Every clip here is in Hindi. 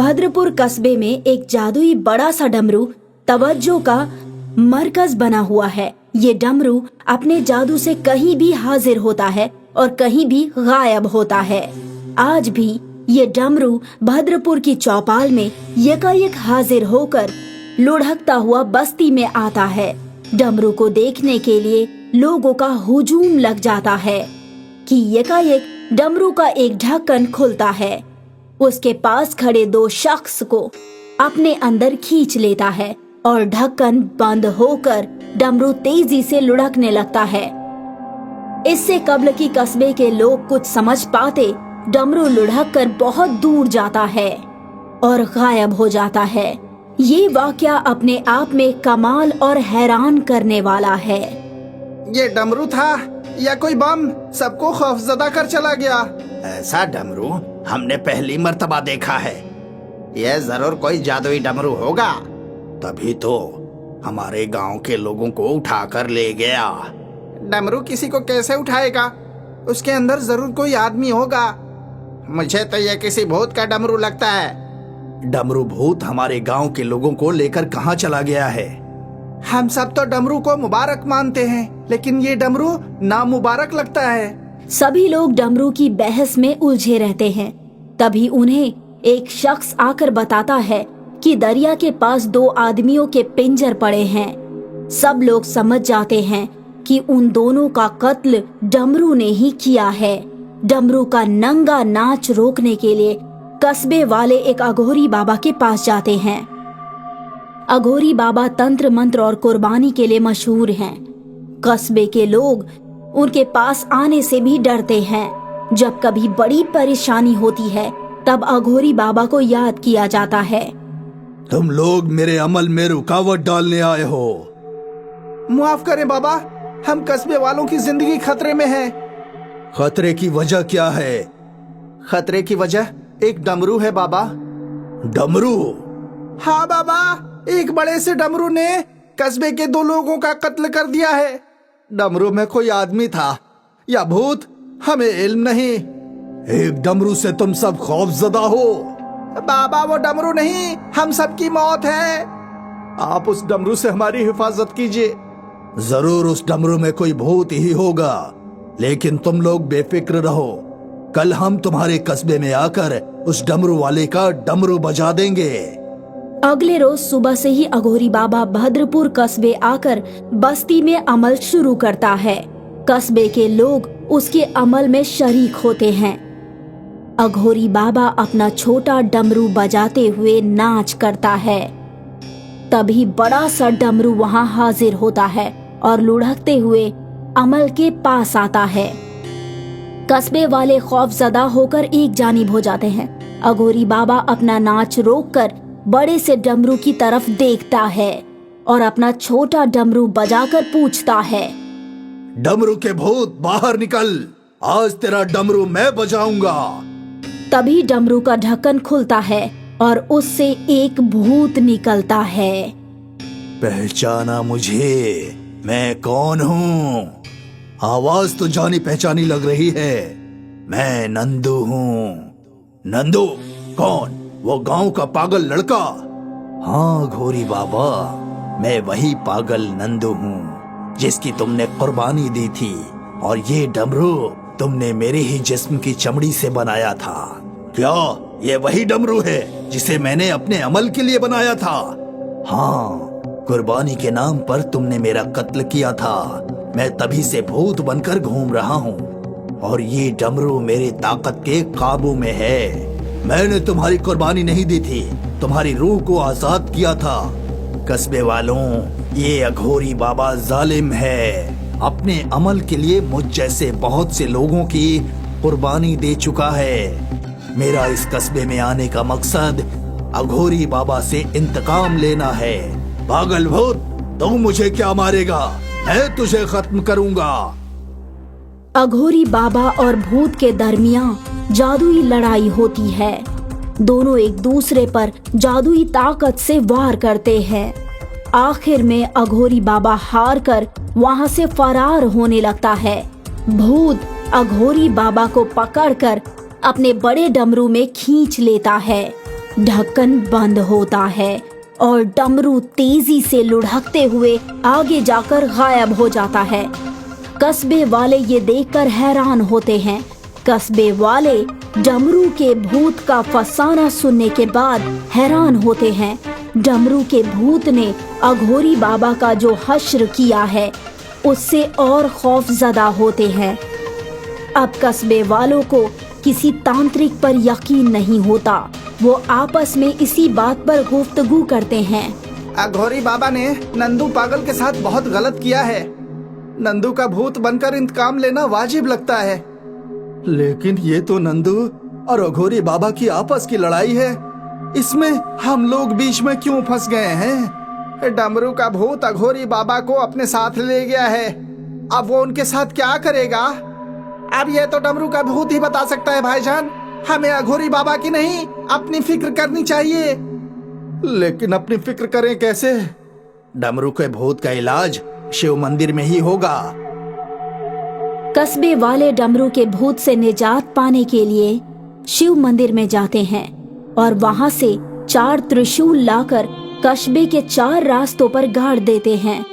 भद्रपुर कस्बे में एक जादुई बड़ा सा डमरू तवज्जो का मरकज बना हुआ है। ये डमरू अपने जादू से कहीं भी हाजिर होता है और कहीं भी गायब होता है। आज भी ये डमरू भद्रपुर की चौपाल में यकायक हाजिर होकर लुढ़कता हुआ बस्ती में आता है। डमरू को देखने के लिए लोगों का हुजूम लग जाता है कि यकायक डमरू का एक ढक्कन खुलता है। उसके पास खड़े दो शख्स को अपने अंदर खींच लेता है और ढक्कन बंद होकर डमरू तेजी से लुढ़कने लगता है। इससे कब्ल की कस्बे के लोग कुछ समझ पाते, डमरू लुढ़क कर बहुत दूर जाता है और गायब हो जाता है। ये वाकया अपने आप में कमाल और हैरान करने वाला है। ये डमरू था या कोई बम सबको खौफजदा कर चला गया? ऐसा डमरू हमने पहली मर्तबा देखा है। यह जरूर कोई जादुई डमरू होगा, तभी तो हमारे गांव के लोगों को उठाकर ले गया। डमरू किसी को कैसे उठाएगा? उसके अंदर जरूर कोई आदमी होगा। मुझे तो यह किसी भूत का डमरू लगता है। डमरू भूत हमारे गांव के लोगों को लेकर कहाँ चला गया है? हम सब तो डमरू को मुबारक मानते हैं, लेकिन ये डमरू नामुबारक लगता है। सभी लोग डमरू की बहस में उलझे रहते हैं। तभी उन्हें एक शख्स आकर बताता है कि दरिया के पास दो आदमियों के पिंजर पड़े हैं। सब लोग समझ जाते हैं कि उन दोनों का कत्ल डमरू ने ही किया है। डमरू का नंगा नाच रोकने के लिए कस्बे वाले एक अघोरी बाबा के पास जाते हैं। अघोरी बाबा तंत्र मंत्र और कुर्बानी के लिए मशहूर हैं। कस्बे के लोग उनके पास आने से भी डरते हैं। जब कभी बड़ी परेशानी होती है तब अघोरी बाबा को याद किया जाता है। तुम लोग मेरे अमल में रुकावट डालने आए हो। माफ करें बाबा, हम कस्बे वालों की जिंदगी खतरे में है। खतरे की वजह क्या है? खतरे की वजह एक डमरू है बाबा। डमरू? हाँ बाबा, एक बड़े से डमरू ने कस्बे के दो लोगों का कत्ल कर दिया है। डमरू में कोई आदमी था या भूत, हमें इल्म नहीं। एक डमरू से तुम सब खौफजदा हो। बाबा वो डमरू नहीं, हम सबकी मौत है। आप उस डमरू से हमारी हिफाजत कीजिए। जरूर उस डमरू में कोई भूत ही होगा, लेकिन तुम लोग बेफिक्र रहो। कल हम तुम्हारे कस्बे में आकर उस डमरू वाले का डमरू बजा देंगे। अगले रोज सुबह से ही अघोरी बाबा भद्रपुर कस्बे आकर बस्ती में अमल शुरू करता है। कस्बे के लोग उसके अमल में शरीक होते हैं। अघोरी बाबा अपना छोटा डमरू बजाते हुए नाच करता है। तभी बड़ा सा डमरू वहां हाजिर होता है और लुढ़कते हुए अमल के पास आता है। कस्बे वाले खौफजदा होकर एक जानिब हो जाते हैं। अघोरी बाबा अपना नाच रोककर बड़े से डमरू की तरफ देखता है और अपना छोटा डमरू बजाकर पूछता है, डमरू के भूत बाहर निकल, आज तेरा डमरू मैं बजाऊंगा। तभी डमरू का ढक्कन खुलता है और उससे एक भूत निकलता है। पहचाना मुझे? मैं कौन हूँ? आवाज तो जानी पहचानी लग रही है। मैं नंदू हूँ। नंदू? कौन? वो गांव का पागल लड़का? हाँ घोरी बाबा, मैं वही पागल नंदू हूँ जिसकी तुमने कुर्बानी दी थी, और ये डमरू तुमने मेरे ही जिस्म की चमड़ी से बनाया था। क्या ये वही डमरू है जिसे मैंने अपने अमल के लिए बनाया था? हाँ, कुर्बानी के नाम पर तुमने मेरा कत्ल किया था। मैं तभी से भूत बनकर घूम रहा हूँ और ये डमरू मेरे ताकत के काबू में है। मैंने तुम्हारी कुर्बानी नहीं दी थी, तुम्हारी रूह को आजाद किया था। कस्बे वालों, ये अघोरी बाबा जालिम है। अपने अमल के लिए मुझ जैसे बहुत से लोगों की कुर्बानी दे चुका है। मेरा इस कस्बे में आने का मकसद अघोरी बाबा से इंतकाम लेना है। पागल भूत, तू मुझे क्या मारेगा? मैं तुझे खत्म करूंगा। अघोरी बाबा और भूत के दरमियान जादुई लड़ाई होती है। दोनों एक दूसरे पर जादुई ताकत से वार करते हैं। आखिर में अघोरी बाबा हार कर वहां से फरार होने लगता है। भूत अघोरी बाबा को पकड़कर अपने बड़े डमरू में खींच लेता है ढक्कन बंद होता है और डमरू तेजी से लुढ़कते हुए आगे जाकर गायब हो जाता है। कस्बे वाले ये देखकर हैरान होते हैं। कस्बे वाले डमरू के भूत का फसाना सुनने के बाद हैरान होते हैं। डमरू के भूत ने अघोरी बाबा का जो हश्र किया है उससे और खौफजदा होते हैं। अब कस्बे वालों को किसी तांत्रिक पर यकीन नहीं होता। वो आपस में इसी बात पर गुफ्तगू करते हैं। अघोरी बाबा ने नंदू पागल के साथ बहुत गलत किया है। नंदू का भूत बनकर इंतकाम लेना वाजिब लगता है। लेकिन ये तो नंदू और अघोरी बाबा की आपस की लड़ाई है। इसमें हम लोग बीच में क्यों फंस गए हैं? डमरू का भूत अघोरी बाबा को अपने साथ ले गया है। अब वो उनके साथ क्या करेगा? अब ये तो डमरू का भूत ही बता सकता है भाईजान। हमें अघोरी बाबा की नहीं अपनी फिक्र करनी चाहिए। लेकिन अपनी फिक्र करें कैसे? डमरू के भूत का इलाज शिव मंदिर में ही होगा। कस्बे वाले डमरू के भूत से निजात पाने के लिए शिव मंदिर में जाते हैं और वहां से 4 त्रिशूल लाकर कस्बे के 4 रास्तों पर गाड़ देते हैं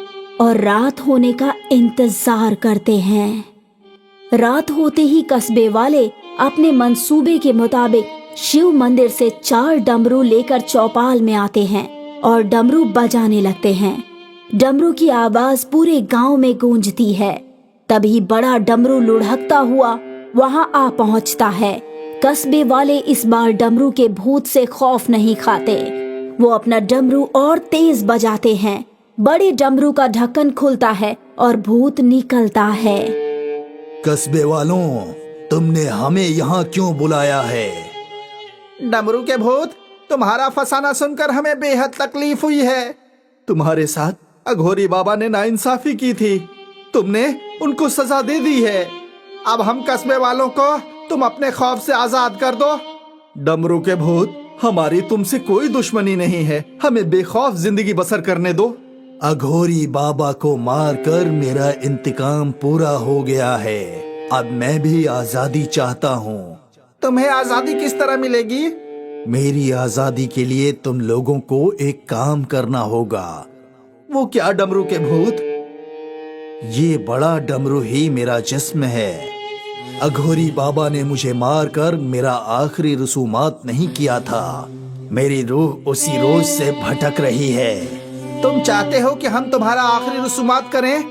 और रात होने का इंतजार करते हैं। रात होते ही कस्बे वाले अपने मंसूबे के मुताबिक शिव मंदिर से 4 डमरू लेकर चौपाल में आते हैं और डमरू बजाने लगते हैं। डमरू की आवाज पूरे गांव में गूंजती है। तभी बड़ा डमरू लुढ़कता हुआ वहां आ पहुंचता है। कस्बे वाले इस बार डमरू के भूत से खौफ नहीं खाते। वो अपना डमरू और तेज बजाते हैं। बड़े डमरू का ढक्कन खुलता है और भूत निकलता है। कस्बे वालों, तुमने हमें यहाँ क्यों बुलाया है? डमरू के भूत, तुम्हारा फसाना सुनकर हमें बेहद तकलीफ हुई है। तुम्हारे साथ अघोरी बाबा ने नाइंसाफी की थी। तुमने उनको सजा दे दी है। अब हम कस्बे वालों को तुम अपने खौफ से आजाद कर दो। डमरू के भूत, हमारी तुमसे कोई दुश्मनी नहीं है। हमें बेखौफ जिंदगी बसर करने दो। अघोरी बाबा को मारकर मेरा इंतकाम पूरा हो गया है। अब मैं भी आजादी चाहता हूँ। तुम्हें आजादी किस तरह मिलेगी? मेरी आजादी के लिए तुम लोगों को एक काम करना होगा। वो क्या डमरू के भूत? ये बड़ा डमरू ही मेरा जिस्म है। अघोरी बाबा ने मुझे मारकर मेरा आखिरी रसूमात नहीं किया था। मेरी रूह उसी रोज से भटक रही है। तुम चाहते हो कि हम तुम्हारा आखिरी रसूमात करें?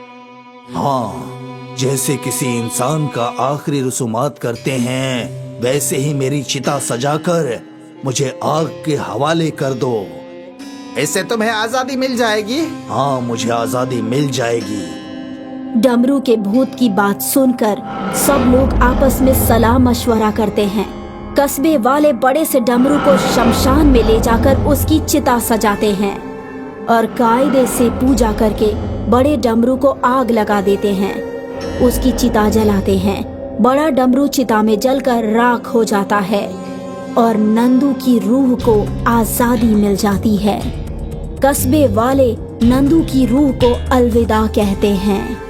हाँ, जैसे किसी इंसान का आखिरी रसूमात करते हैं वैसे ही मेरी चिता सजाकर मुझे आग के हवाले कर दो। इससे तुम्हें आजादी मिल जाएगी? हाँ, मुझे आजादी मिल जाएगी। डमरू के भूत की बात सुनकर सब लोग आपस में सलाह मशवरा करते हैं। कस्बे वाले बड़े से डमरू को शमशान में ले जाकर उसकी चिता सजाते हैं और कायदे से पूजा करके बड़े डमरू को आग लगा देते हैं। उसकी चिता जलाते हैं। बड़ा डमरू चिता में जलकर राख हो जाता है और नंदू की रूह को आजादी मिल जाती है। कस्बे वाले नंदू की रूह को अलविदा कहते हैं।